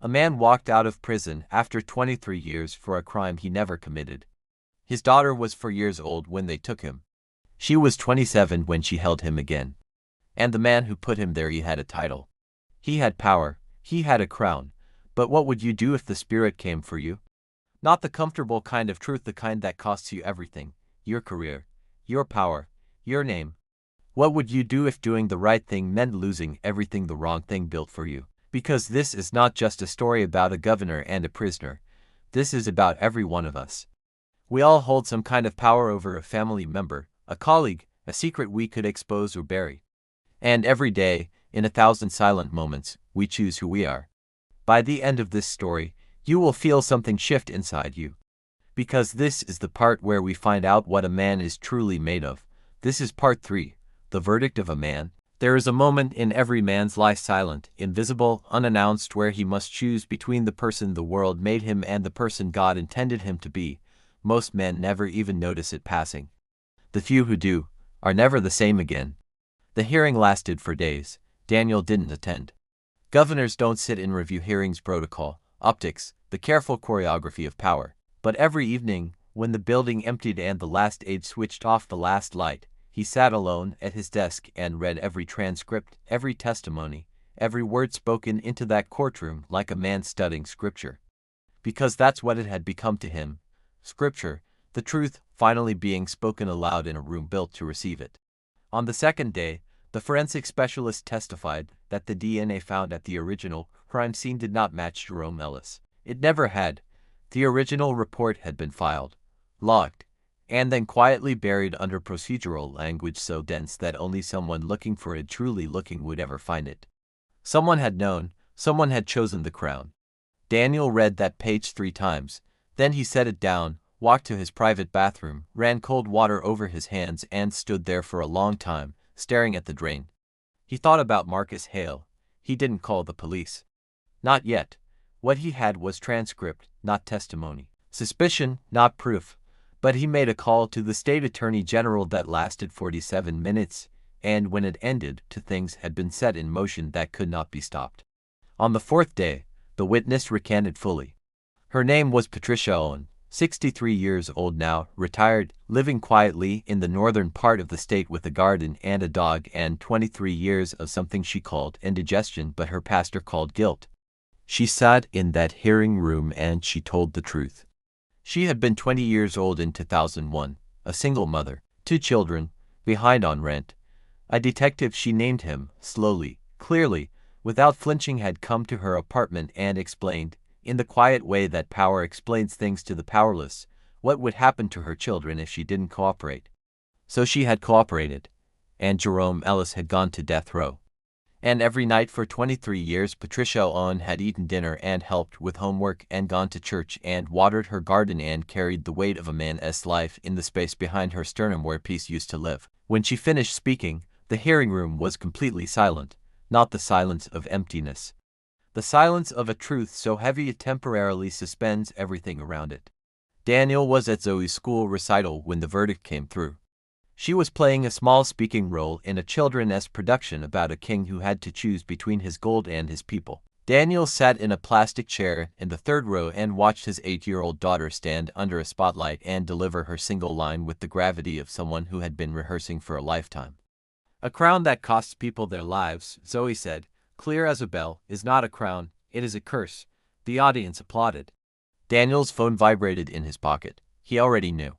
A man walked out of prison after 23 years for a crime he never committed. His daughter was 4 years old when they took him. She was 27 when she held him again. And the man who put him there, he had a title. He had power, he had a crown. But what would you do if the spirit came for you? Not the comfortable kind of truth, the kind that costs you everything: your career, your power, your name. What would you do if doing the right thing meant losing everything the wrong thing built for you? Because this is not just a story about a governor and a prisoner. This is about every one of us. We all hold some kind of power over a family member, a colleague, a secret we could expose or bury. And every day, in 1,000 silent moments, we choose who we are. By the end of this story, you will feel something shift inside you. Because this is the part where we find out what a man is truly made of. This is part 3, the verdict of a man. There is a moment in every man's life, silent, invisible, unannounced, where he must choose between the person the world made him and the person God intended him to be. Most men never even notice it passing. The few who do are never the same again. The hearing lasted for days. Daniel didn't attend. Governors don't sit in review hearings, protocol, optics, the careful choreography of power. But every evening, when the building emptied and the last aide switched off the last light, he sat alone at his desk and read every transcript, every testimony, every word spoken into that courtroom, like a man studying scripture. Because that's what it had become to him: scripture, the truth finally being spoken aloud in a room built to receive it. On the second day, the forensic specialist testified that the DNA found at the original crime scene did not match Jerome Ellis. It never had. The original report had been filed, logged, and then quietly buried under procedural language so dense that only someone looking for it, truly looking, would ever find it. Someone had known, someone had chosen the crown. Daniel read that page 3 times, then he set it down, walked to his private bathroom, ran cold water over his hands, and stood there for a long time, staring at the drain. He thought about Marcus Hale. He didn't call the police. Not yet. What he had was transcript, not testimony. Suspicion, not proof. But he made a call to the state attorney general that lasted 47 minutes, and when it ended, two things had been set in motion that could not be stopped. On the 4th day, the witness recanted fully. Her name was Patricia Owen, 63 years old now, retired, living quietly in the northern part of the state with a garden and a dog, and 23 years of something she called indigestion but her pastor called guilt. She sat in that hearing room and she told the truth. She had been 20 years old in 2001, a single mother, 2 children, behind on rent. A detective, she named him, slowly, clearly, without flinching, had come to her apartment and explained, in the quiet way that power explains things to the powerless, what would happen to her children if she didn't cooperate. So she had cooperated, and Jerome Ellis had gone to death row. And every night for 23 years Patricia Owen had eaten dinner and helped with homework and gone to church and watered her garden and carried the weight of a man's life in the space behind her sternum where peace used to live. When she finished speaking, the hearing room was completely silent, not the silence of emptiness. The silence of a truth so heavy it temporarily suspends everything around it. Daniel was at Zoe's school recital when the verdict came through. She was playing a small speaking role in a children's production about a king who had to choose between his gold and his people. Daniel sat in a plastic chair in the 3rd row and watched his 8-year-old daughter stand under a spotlight and deliver her single line with the gravity of someone who had been rehearsing for a lifetime. "A crown that costs people their lives," Zoe said, clear as a bell, "is not a crown, it is a curse." The audience applauded. Daniel's phone vibrated in his pocket. He already knew.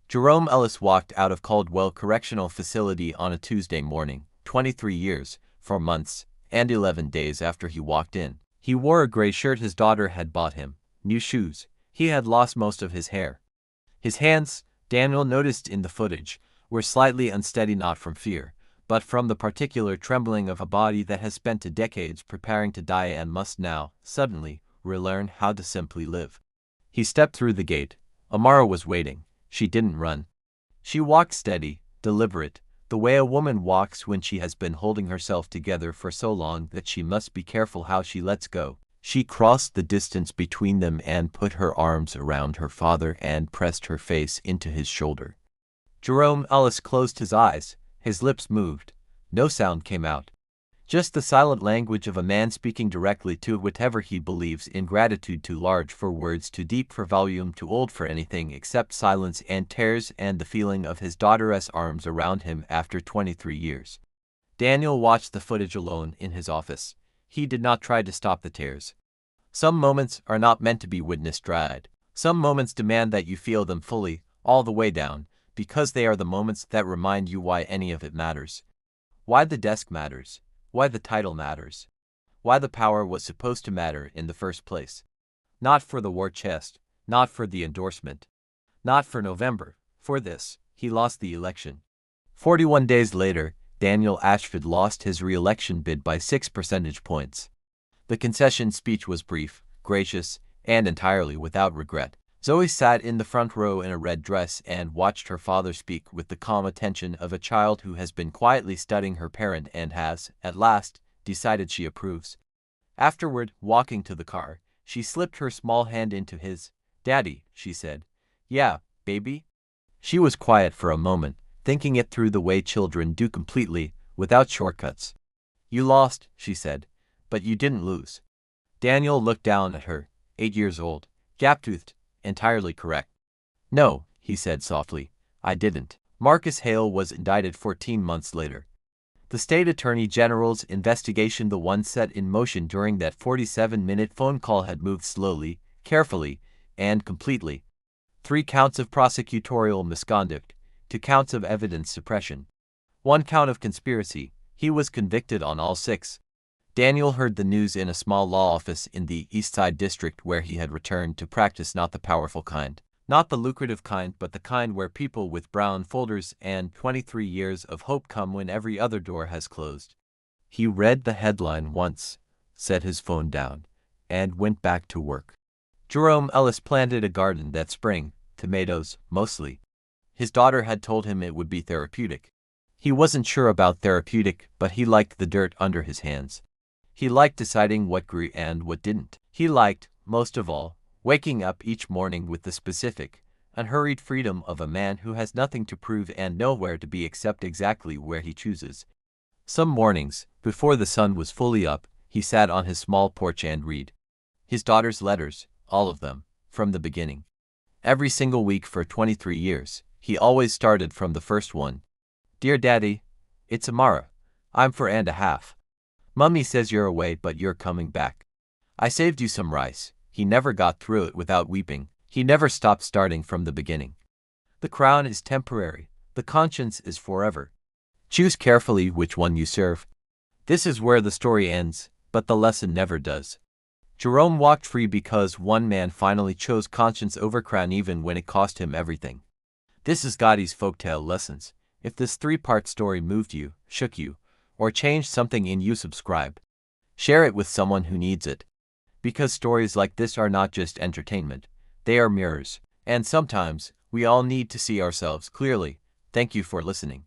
Jerome Ellis walked out of Caldwell Correctional Facility on a Tuesday morning, 23 years, 4 months, and 11 days after he walked in. He wore a gray shirt his daughter had bought him, new shoes. He had lost most of his hair. His hands, Daniel noticed in the footage, were slightly unsteady, not from fear, but from the particular trembling of a body that has spent decades preparing to die and must now, suddenly, relearn how to simply live. He stepped through the gate. Amara was waiting. She didn't run. She walked steady, deliberate, the way a woman walks when she has been holding herself together for so long that she must be careful how she lets go. She crossed the distance between them and put her arms around her father and pressed her face into his shoulder. Jerome Ellis closed his eyes. His lips moved. No sound came out. Just the silent language of a man speaking directly to whatever he believes in, gratitude too large for words, too deep for volume, too old for anything except silence and tears, and the feeling of his daughter's arms around him after 23 years. Daniel watched the footage alone in his office. He did not try to stop the tears. Some moments are not meant to be witnessed dried. Some moments demand that you feel them fully, all the way down, because they are the moments that remind you why any of it matters. Why the desk matters. Why the title matters. Why the power was supposed to matter in the first place. Not for the war chest, not for the endorsement, not for November. For this, he lost the election. 41 days later, Daniel Ashford lost his re-election bid by 6 percentage points. The concession speech was brief, gracious, and entirely without regret. Zoe sat in the front row in a red dress and watched her father speak with the calm attention of a child who has been quietly studying her parent and has, at last, decided she approves. Afterward, walking to the car, she slipped her small hand into his. "Daddy," she said. "Yeah, baby?" She was quiet for a moment, thinking it through the way children do, completely, without shortcuts. "You lost," she said, "but you didn't lose." Daniel looked down at her, 8 years old, gap-toothed, entirely correct. "No," he said softly, "I didn't." Marcus Hale was indicted 14 months later. The state attorney general's investigation, the one set in motion during that 47-minute phone call, had moved slowly, carefully, and completely. 3 counts of prosecutorial misconduct, 2 counts of evidence suppression, 1 count of conspiracy. He was convicted on all 6. Daniel heard the news in a small law office in the East Side district where he had returned to practice, not the powerful kind, not the lucrative kind, but the kind where people with brown folders and 23 years of hope come when every other door has closed. He read the headline once, set his phone down, and went back to work. Jerome Ellis planted a garden that spring, tomatoes, mostly. His daughter had told him it would be therapeutic. He wasn't sure about therapeutic, but he liked the dirt under his hands. He liked deciding what grew and what didn't. He liked, most of all, waking up each morning with the specific, unhurried freedom of a man who has nothing to prove and nowhere to be except exactly where he chooses. Some mornings, before the sun was fully up, he sat on his small porch and read his daughter's letters, all of them, from the beginning. Every single week for 23 years, he always started from the first one. "Dear Daddy, it's Amara. I'm 4.5. Mummy says you're away, but you're coming back. I saved you some rice." He never got through it without weeping. He never stopped starting from the beginning. The crown is temporary. The conscience is forever. Choose carefully which one you serve. This is where the story ends, but the lesson never does. Jerome walked free because one man finally chose conscience over crown, even when it cost him everything. This is Gotti's Folktale Lessons. If this 3-part story moved you, shook you, or changed something in you, subscribe. Share it with someone who needs it. Because stories like this are not just entertainment, they are mirrors, and sometimes we all need to see ourselves clearly. Thank you for listening.